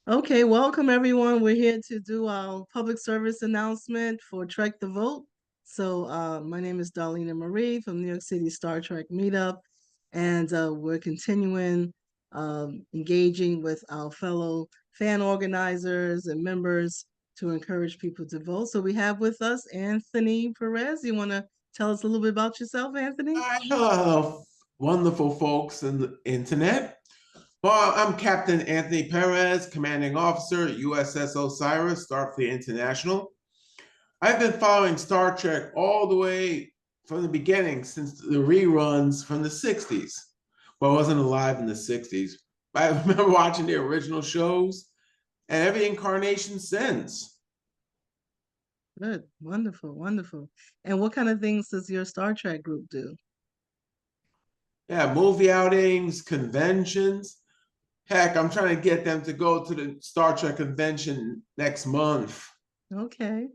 Okay, welcome everyone. We're here to do our public service announcement for Trek the Vote. So my name is Darlena Marie from New York City Star Trek Meetup, and we're continuing engaging with our fellow fan organizers and members to encourage people to vote. So we have with us Anthony Perez. You want to tell us a little bit about yourself, Anthony? Hi, hello, wonderful folks in the internet. Well, I'm Captain Anthony Perez, Commanding Officer, USS Osiris, Starfleet International. I've been following Star Trek all the way from the beginning since the reruns from the 60s. Well, I wasn't alive in the 60s. I remember watching the original shows and every incarnation since. Good, wonderful, wonderful. And what kind of things does your Star Trek group do? Yeah, movie outings, conventions. Heck, I'm trying to get them to go to the Star Trek convention next month. Okay,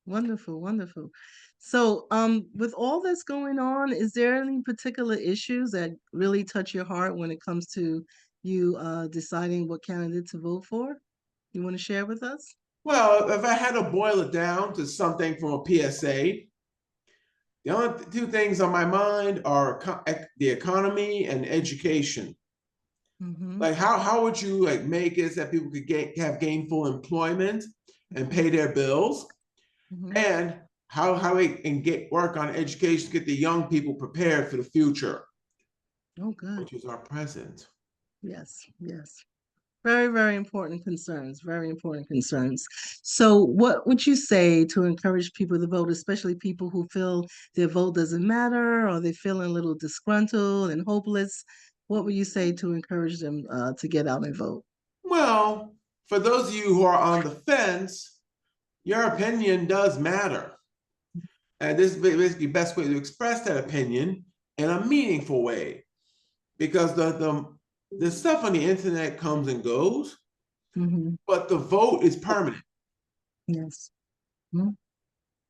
wonderful, wonderful. So, with all that's going on, is there any particular issues that really touch your heart when it comes to you deciding what candidate to vote for? You want to share with us? Well, if I had to boil it down to something from a PSA, the only two things on my mind are the economy and education. Mm-hmm. Like how would you like make it so that people could have gainful employment and pay their bills, Mm-hmm. and how we can get work on education to get the young people prepared for the future, Oh, good. which is our present. Yes, yes. Very, very important concerns, very important concerns. So, what would you say to encourage people to vote, especially people who feel their vote doesn't matter or they feel a little disgruntled and hopeless? What would you say to encourage them to get out and vote? Well, for those of you who are on the fence, your opinion does matter. And this is basically the best way to express that opinion in a meaningful way. Because the stuff on the internet comes and goes, Mm-hmm. but the vote is permanent. Yes. Mhm.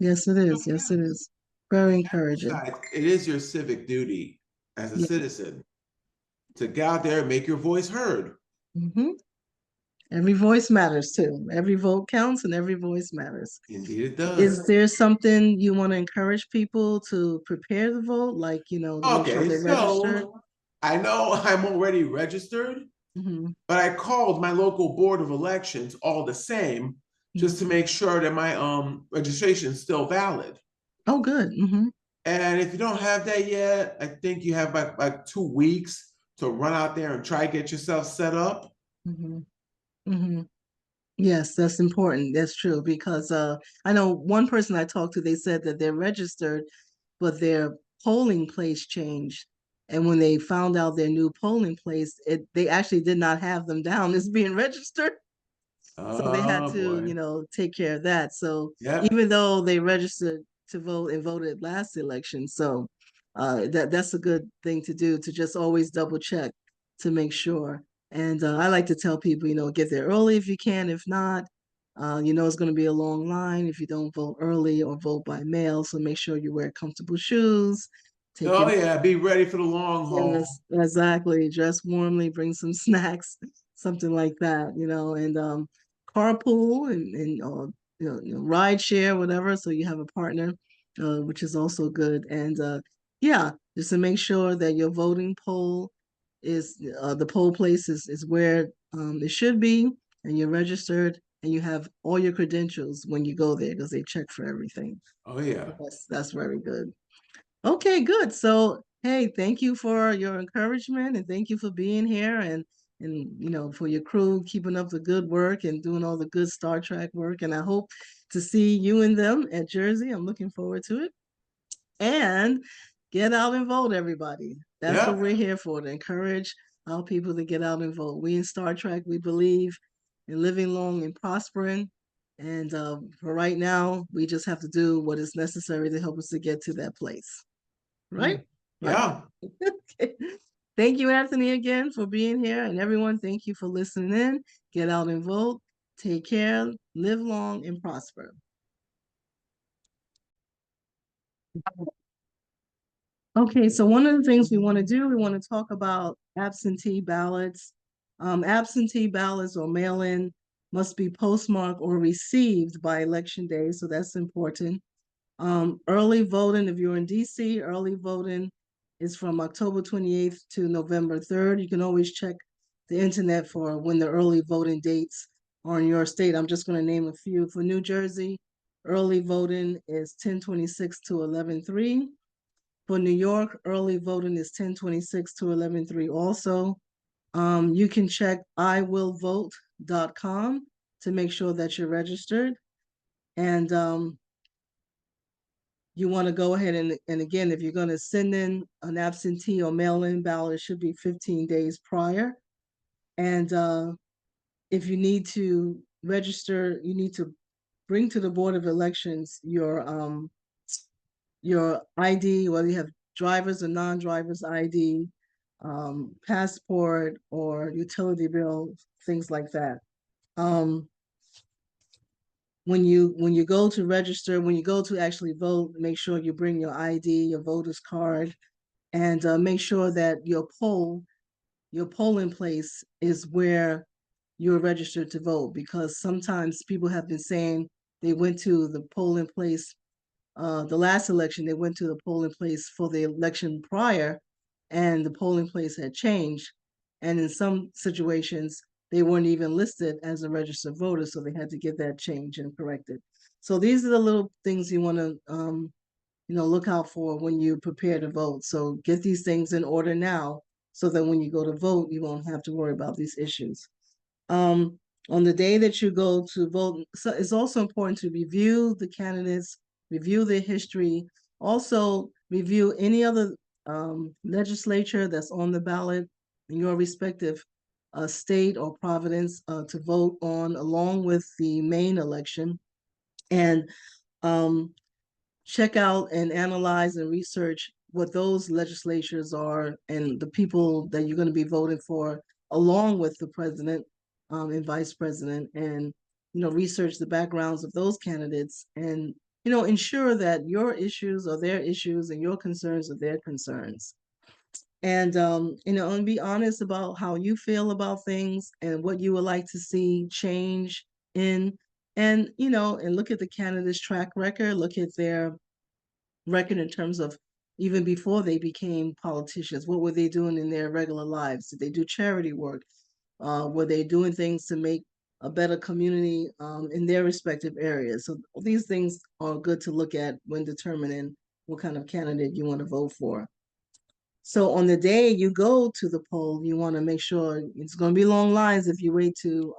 Yes, it is. Yes, it is. Very encouraging. Besides, it is your civic duty as a Yeah. citizen to get out there and make your voice heard. Hmm. Every voice matters too. Every vote counts and every voice matters. Indeed, it does. Is there something you want to encourage people to prepare the vote, like, to make sure Okay, they're registered? so I know I'm already registered, Hmm. but I called my local board of elections all the same just to make sure that my registration is still valid. Oh, good. Hmm. And if you don't have that yet, I think you have like 2 weeks to run out there and try to get yourself set up. Hmm. Hmm. Yes, that's important. That's true because I know one person I talked to, they said that they're registered, but their polling place changed. And when they found out their new polling place, they actually did not have them down as being registered. So they had Oh to, boy. take care of that. So Yep. even though they registered to vote and voted last election, so that's a good thing to do, to just always double check to make sure. And I like to tell people, get there early if you can. If not, it's going to be a long line if you don't vote early or vote by mail. So make sure you wear comfortable shoes, take Oh your yeah, be ready for the long haul. yes, exactly. Dress warmly, bring some snacks, something like that, and carpool and ride share, whatever. So you have a partner, which is also good. And yeah, just to make sure that your voting poll is the poll place is where it should be, and you're registered, and you have all your credentials when you go there because they check for everything. Oh yeah. That's very good. Okay, good. So, hey, thank you for your encouragement and thank you for being here and for your crew keeping up the good work and doing all the good Star Trek work. And I hope to see you and them at Jersey. I'm looking forward to it. And get out and vote, everybody. That's what Yep. we're here for, to encourage our people to get out and vote. We in Star Trek, we believe in living long and prospering. And for right now, we just have to do what is necessary to help us to get to that place. Right? Mm. Right? Yeah. Okay. Thank you, Anthony, again for being here. And everyone, thank you for listening in. Get out and vote. Take care. Live long and prosper. Okay, so one of the things we want to do, we want to talk about absentee ballots. Absentee ballots or mail-in must be postmarked or received by election day, so that's important. Early voting, if you're in DC, early voting is from October 28th to November 3rd. You can always check the internet for when the early voting dates are in your state. I'm just going to name a few. For New Jersey, early voting is 10/26 to 11/3. For New York, early voting is 10/26 to 11/3 also. You can check iwillvote.com to make sure that you're registered. And you want to go ahead and again, if you're going to send in an absentee or mail-in ballot, it should be 15 days prior. And if you need to register, you need to bring to the Board of Elections your ID, whether you have driver's or non-driver's ID, passport or utility bill, things like that. When you go to register, when you go to actually vote, make sure you bring your ID, your voter's card, and make sure that your polling place is where you're registered to vote, because sometimes people have been saying they went to the polling place, the last election, they went to the polling place for the election prior, and the polling place had changed. And in some situations, they weren't even listed as a registered voter, so they had to get that changed and corrected. So these are the little things you want to look out for when you prepare to vote. So get these things in order now so that when you go to vote, you won't have to worry about these issues. Um, on the day that you go to vote, so it's also important to review the candidates, review their history, also review any other legislature that's on the ballot in your respective state or province to vote on, along with the main election. And check out and analyze and research what those legislatures are and the people that you're going to be voting for, along with the president and vice president, and research the backgrounds of those candidates, and ensure that your issues are their issues and your concerns are their concerns. And and be honest about how you feel about things and what you would like to see change in, and and look at the candidates' track record, look at their record in terms of even before they became politicians. What were they doing in their regular lives? Did they do charity work? Were they doing things to make a better community in their respective areas? So these things are good to look at when determining what kind of candidate you want to vote for. So on the day you go to the poll, you want to make sure it's going to be long lines if you wait to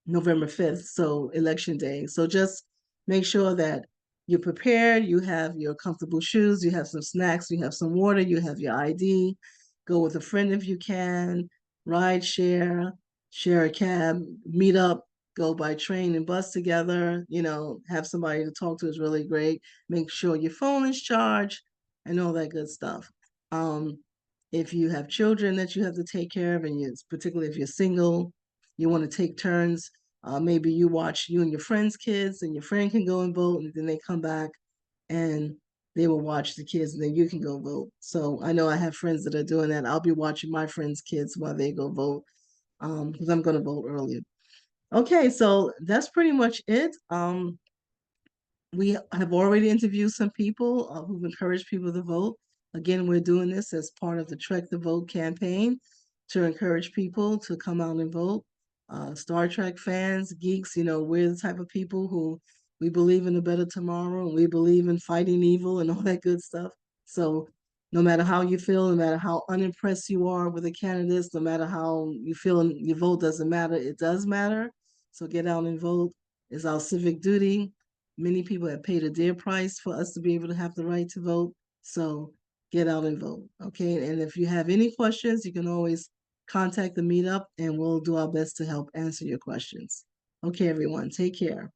November 5th, so election day. So just make sure that you're prepared, you have your comfortable shoes, you have some snacks, you have some water, you have your ID, go with a friend if you can, ride share a cab, meet up, go by train and bus together, have somebody to talk to is really great. Make sure your phone is charged and all that good stuff. If you have children that you have to take care of, and particularly if you're single, you want to take turns. Maybe you watch you and your friends' kids, and your friend can go and vote, and then they come back and they will watch the kids, and then you can go vote. So I know I have friends that are doing that. I'll be watching my friends' kids while they go vote, because I'm going to vote earlier. Okay, so that's pretty much it. We have already interviewed some people who've encouraged people to vote. Again, we're doing this as part of the Trek the Vote campaign to encourage people to come out and vote. Star Trek fans, geeks, we're the type of people who we believe in a better tomorrow, and we believe in fighting evil and all that good stuff. So no matter how you feel, no matter how unimpressed you are with the candidates, no matter how you feel your vote doesn't matter, it does matter. So get out and vote. It's our civic duty. Many people have paid a dear price for us to be able to have the right to vote. So get out and vote. Okay. And if you have any questions, you can always contact the Meetup, and we'll do our best to help answer your questions. Okay, everyone, take care.